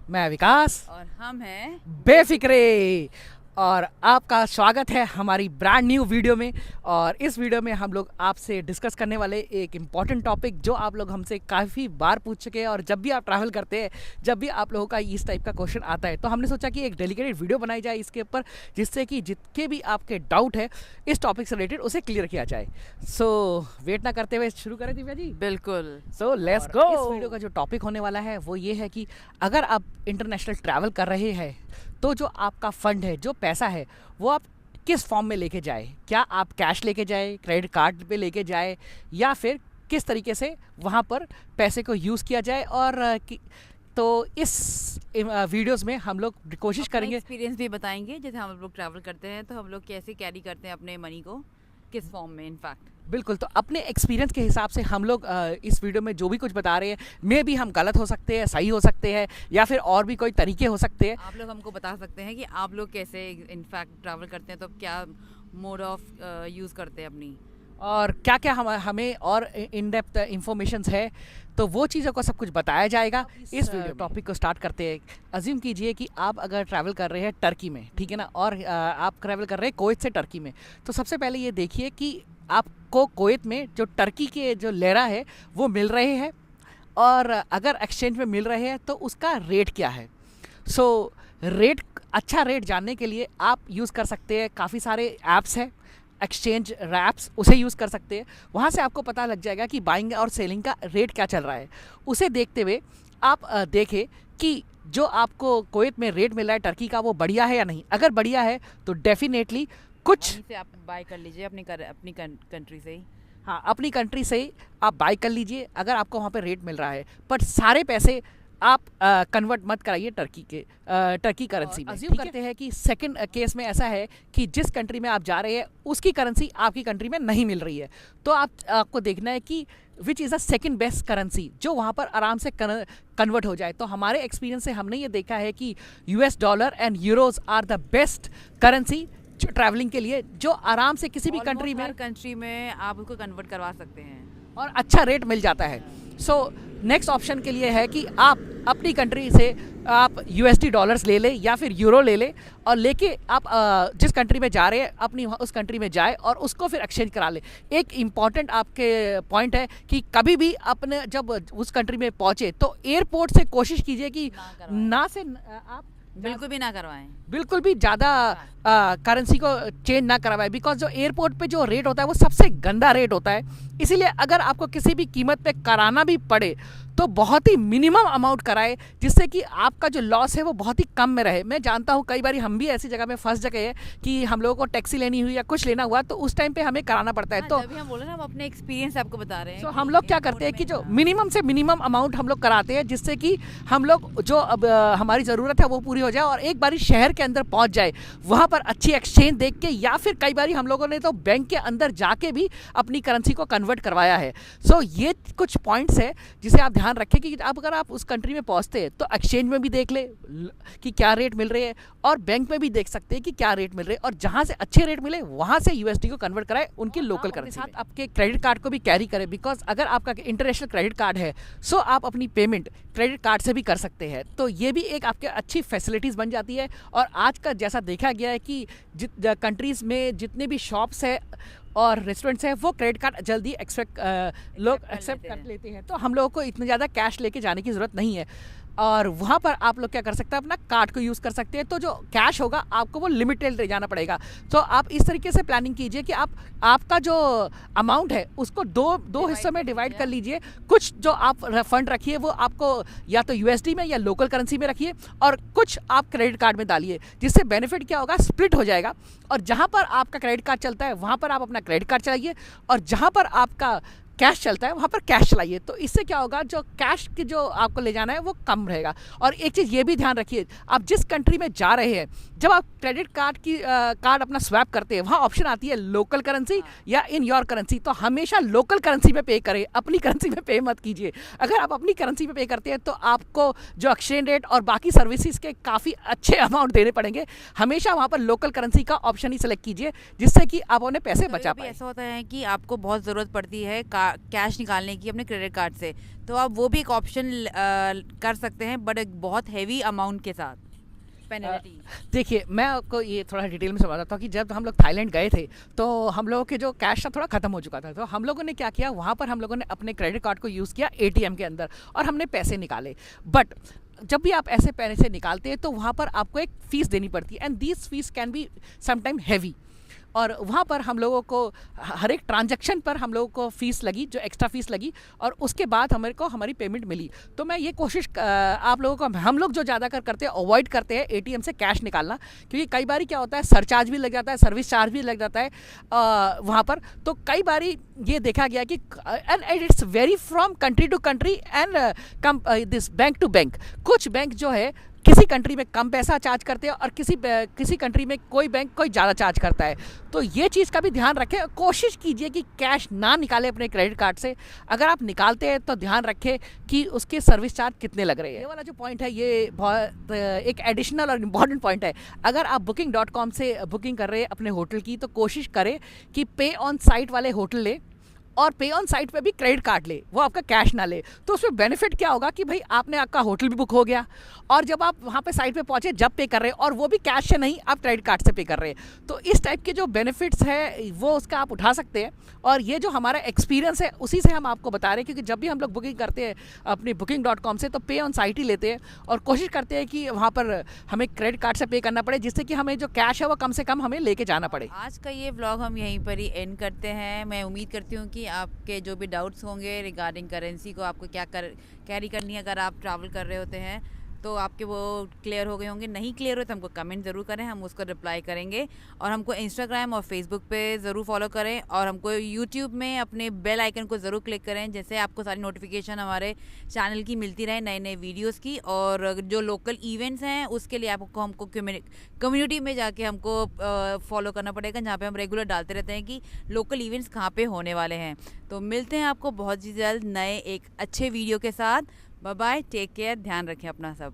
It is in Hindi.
मैं विकास और हम हैं बेफिक्रे और आपका स्वागत है हमारी ब्रांड न्यू वीडियो में। और इस वीडियो में हम लोग आपसे डिस्कस करने वाले एक इम्पॉर्टेंट टॉपिक जो आप लोग हमसे काफ़ी बार पूछ चुके हैं। और जब भी आप ट्रैवल करते हैं, जब भी आप लोगों का इस टाइप का क्वेश्चन आता है, तो हमने सोचा कि एक डेडिकेटेड वीडियो बनाई जाए इसके ऊपर, जिससे कि जितने भी आपके डाउट है इस टॉपिक से रिलेटेड उसे क्लियर किया जाए। सो वेट ना करते हुए शुरू करें दिव्या जी। बिल्कुल। So let's go. इस वीडियो का जो टॉपिक होने वाला है वो ये है कि अगर आप इंटरनेशनल ट्रैवल कर रहे हैं तो जो आपका फंड है, जो पैसा है, वो आप किस फॉर्म में लेके जाए। क्या आप कैश लेके जाए, क्रेडिट कार्ड पे लेके जाए, या फिर किस तरीके से वहाँ पर पैसे को यूज़ किया जाए। और तो इस वीडियोस में हम लोग कोशिश करेंगे, एक्सपीरियंस भी बताएंगे। जैसे हम लोग ट्रैवल करते हैं तो हम लोग कैसे कैरी करते हैं अपने मनी को, किस फॉर्म में इनफैक्ट। बिल्कुल। तो अपने एक्सपीरियंस के हिसाब से हम लोग इस वीडियो में जो भी कुछ बता रहे हैं, मे भी हम गलत हो सकते हैं, सही हो सकते हैं, या फिर और भी कोई तरीके हो सकते हैं। आप लोग हमको बता सकते हैं कि आप लोग कैसे इनफैक्ट ट्रैवल करते हैं, तो क्या मोड ऑफ यूज़ करते हैं अपनी, और क्या क्या हमें और इन डेप्थ इंफॉर्मेशन है, तो वो चीज़ों को सब कुछ बताया जाएगा इस वीडियो टॉपिक को स्टार्ट करते हैं। अज्यूम कीजिए कि आप अगर ट्रैवल कर रहे हैं टर्की में, ठीक है ना, और आप ट्रैवल कर रहे हैं कुवैत से टर्की में। तो सबसे पहले ये देखिए कि आपको कुवैत में जो टर्की के जो लेरा है वो मिल रहे हैं, और अगर एक्सचेंज में मिल रहे हैं तो उसका रेट क्या है। सो रेट, अच्छा रेट जानने के लिए आप यूज़ कर सकते हैं, काफ़ी सारे ऐप्स हैं, एक्सचेंज रैप्स, उसे यूज़ कर सकते हैं। वहाँ से आपको पता लग जाएगा कि बाइंग और सेलिंग का रेट क्या चल रहा है। उसे देखते हुए आप देखें कि जो आपको कुवैत में रेट मिल रहा है टर्की का, वो बढ़िया है या नहीं। अगर बढ़िया है तो डेफिनेटली कुछ से आप बाय कर लीजिए अपनी कंट्री से ही। हाँ, अपनी कंट्री से ही आप बाय कर लीजिए अगर आपको वहाँ पे रेट मिल रहा है। बट सारे पैसे आप कन्वर्ट मत कराइए टर्की करेंसी में। अज्यूम करते हैं कि सेकंड केस में ऐसा है कि जिस कंट्री में आप जा रहे हैं उसकी करेंसी आपकी कंट्री में नहीं मिल रही है, तो आपको देखना है कि which is a second best currency जो वहाँ पर आराम से कन्वर्ट हो जाए। तो हमारे एक्सपीरियंस से हमने ये देखा है कि US dollar and euros are the best currency travelling के लिए, जो आराम से किसी भी कंट्री में आप उसको कन्वर्ट करवा सकते हैं और अच्छा रेट मिल जाता है। सो नेक्स्ट ऑप्शन के लिए है कि आप अपनी कंट्री से आप USD डॉलर्स ले लें या फिर यूरो ले लें, और लेके आप जिस कंट्री में जा रहे हैं अपनी उस कंट्री में जाए और उसको फिर एक्सचेंज करा लें। एक इम्पॉर्टेंट आपके पॉइंट है कि कभी भी अपने जब उस कंट्री में पहुँचे तो एयरपोर्ट से कोशिश कीजिए कि आप बिल्कुल भी ना करवाएं, बिल्कुल भी ज़्यादा करेंसी को चेंज ना करवाए, बिकॉज जो एयरपोर्ट पे जो रेट होता है वो सबसे गंदा रेट होता है। इसीलिए अगर आपको किसी भी कीमत पे कराना भी पड़े तो बहुत ही मिनिमम अमाउंट कराए, जिससे कि आपका जो लॉस है वो बहुत ही कम में रहे। मैं जानता हूँ कई बार हम भी ऐसी जगह में फंस जगह है कि हम लोगों को टैक्सी लेनी हुई या कुछ लेना हुआ तो उस टाइम पे हमें कराना पड़ता है। तो अभी हम बोले ना, हम अपने एक्सपीरियंस आपको बता रहे हैं। तो हम लोग क्या करते हैं कि जो मिनिमम से मिनिमम अमाउंट हम लोग कराते हैं, जिससे कि हम लोग जो अब हमारी ज़रूरत है वो पूरी हो जाए, और एक बारी शहर के अंदर पहुँच जाए, वहाँ पर अच्छी एक्सचेंज देख के, या फिर कई बार हम लोगों ने तो बैंक के अंदर जाके भी अपनी करेंसी को कन्वर्ट करवाया है। सो ये कुछ पॉइंट्स है जिसे आप ध्यान रखें कि अब अगर आप उस कंट्री में पहुंचते हैं तो एक्सचेंज में भी देख ले कि क्या रेट मिल रहे हैं, और बैंक में भी देख सकते हैं कि क्या रेट मिल रहे हैं, और जहां से अच्छे रेट मिले वहां से USD को कन्वर्ट कराए उनकी लोकल करेंसी में। आपके क्रेडिट कार्ड को भी कैरी करें, बिकॉज अगर आपका इंटरनेशनल क्रेडिट कार्ड है सो आप अपनी पेमेंट क्रेडिट कार्ड से भी कर सकते हैं। तो ये भी एक आपके अच्छी फैसिलिटीज़ बन जाती है। और आज का जैसा देखा गया है कि कंट्रीज़ में जितने भी शॉप्स है और रेस्टोरेंट्स हैं वो क्रेडिट कार्ड जल्दी लोग एक्सेप्ट कर लेते हैं, तो हम लोगों को इतना ज़्यादा कैश लेके जाने की ज़रूरत नहीं है। और वहाँ पर आप लोग क्या कर सकते हैं, अपना कार्ड को यूज़ कर सकते हैं। तो जो कैश होगा आपको वो लिमिटेड ले जाना पड़ेगा। तो आप इस तरीके से प्लानिंग कीजिए कि आपका जो अमाउंट है उसको दो हिस्सों में डिवाइड कर लीजिए। कुछ जो आप फंड रखिए वो आपको या तो USD में या लोकल करेंसी में रखिए, और कुछ आप क्रेडिट कार्ड में डालिए, जिससे बेनिफिट क्या होगा, स्प्लिट हो जाएगा। और जहाँ पर आपका क्रेडिट कार्ड चलता है वहाँ पर आप अपना क्रेडिट कार्ड चलाइए, और जहाँ पर आपका कैश चलता है वहाँ पर कैश चलाइए। तो इससे क्या होगा, जो कैश की जो आपको ले जाना है वो कम रहेगा। और एक चीज़ ये भी ध्यान रखिए, आप जिस कंट्री में जा रहे हैं, जब आप क्रेडिट कार्ड की कार्ड अपना स्वैप करते हैं, वहाँ ऑप्शन आती है लोकल करेंसी या इन योर करेंसी। तो हमेशा लोकल करेंसी में पे करें, अपनी करेंसी में पे मत कीजिए। अगर आप अपनी करेंसी में पे करते हैं तो आपको जो एक्सचेंज रेट और बाकी सर्विसेज के काफ़ी अच्छे अमाउंट देने पड़ेंगे। हमेशा वहाँ पर लोकल करेंसी का ऑप्शन ही सेलेक्ट कीजिए, जिससे कि आप उन्हें पैसे बचा पाए। ऐसा होता है कि आपको बहुत ज़रूरत पड़ती है कैश निकालने की अपने क्रेडिट कार्ड से, तो आप वो भी एक ऑप्शन कर सकते हैं, बट एक बहुत हैवी अमाउंट के साथ पेनल्टी। देखिए, मैं आपको ये थोड़ा डिटेल में समझाता हूँ कि जब हम लोग थाईलैंड गए थे तो हम लोगों के जो कैश था थोड़ा ख़त्म हो चुका था। तो हम लोगों ने क्या किया, वहाँ पर हम लोगों ने अपने क्रेडिट कार्ड को यूज़ किया एटीएम के अंदर और हमने पैसे निकाले। बट जब भी आप ऐसे पैसे निकालते हैं तो वहाँ पर आपको एक फ़ीस देनी पड़ती है, and this fees can be sometime heavy. और वहाँ पर हम लोगों को हर एक ट्रांजैक्शन पर हम लोगों को फ़ीस लगी, जो एक्स्ट्रा फ़ीस लगी, और उसके बाद हमारे को हमारी पेमेंट मिली। तो मैं ये कोशिश आप लोगों को, हम लोग जो ज़्यादा करते हैं अवॉइड करते हैं एटीएम से कैश निकालना, क्योंकि कई बार क्या होता है सरचार्ज भी लग जाता है, सर्विस चार्ज भी लग जाता है वहाँ पर। तो कई बार ये देखा गया कि and it's very from country to country and this bank to bank. कुछ बैंक जो है किसी कंट्री में कम पैसा चार्ज करते हैं और किसी कंट्री में कोई बैंक कोई ज़्यादा चार्ज करता है। तो ये चीज़ का भी ध्यान रखें। कोशिश कीजिए कि कैश ना निकालें अपने क्रेडिट कार्ड से। अगर आप निकालते हैं तो ध्यान रखें कि उसके सर्विस चार्ज कितने लग रहे हैं। ये वाला जो पॉइंट है ये बहुत एक एडिशनल और इम्पॉर्टेंट पॉइंट है। अगर आप booking.com से बुकिंग कर रहे हैं अपने होटल की, तो कोशिश करें कि पे ऑन साइट वाले होटल ले और पे ऑन साइट पे भी क्रेडिट कार्ड ले, वो आपका कैश ना ले। तो उसमें बेनिफिट क्या होगा कि भाई आपका होटल भी बुक हो गया, और जब आप वहाँ पे साइट पे पहुँचे जब पे कर रहे हैं, और वो भी कैश से नहीं, आप क्रेडिट कार्ड से पे कर रहे हैं। तो इस टाइप के जो बेनिफिट्स है वो उसका आप उठा सकते हैं। और ये जो हमारा एक्सपीरियंस है उसी से हम आपको बता रहे हैं, क्योंकि जब भी हम लोग बुकिंग करते हैं अपनी booking.com से तो पे ऑन साइट ही लेते हैं और कोशिश करते हैं कि वहाँ पर हमें क्रेडिट कार्ड से पे करना पड़े, जिससे कि हमें जो कैश है वो कम से कम हमें लेके जाना पड़े। आज का ये व्लॉग हम यहीं पर ही एंड करते हैं। मैं उम्मीद करती हूँ कि आपके जो भी डाउट्स होंगे रिगार्डिंग करेंसी को, आपको क्या कैरी करनी है अगर आप ट्रैवल कर रहे होते हैं, तो आपके वो क्लियर हो गए होंगे। नहीं क्लियर हो तो हमको कमेंट ज़रूर करें, हम उसको रिप्लाई करेंगे। और हमको इंस्टाग्राम और फेसबुक पे ज़रूर फॉलो करें, और हमको यूट्यूब में अपने बेल आइकन को ज़रूर क्लिक करें, जैसे आपको सारी नोटिफिकेशन हमारे चैनल की मिलती रहे, नए नए वीडियोस की। और जो लोकल इवेंट्स हैं उसके लिए आपको हमको कम्युनिटी में जाके हमको फॉलो करना पड़ेगा, जहाँ पे हम रेगुलर डालते रहते हैं कि लोकल इवेंट्स कहाँ पे होने वाले हैं। तो मिलते हैं आपको बहुत ही जल्द नए एक अच्छे वीडियो के साथ। बाय बाय, टेक केयर, ध्यान रखें अपना सब।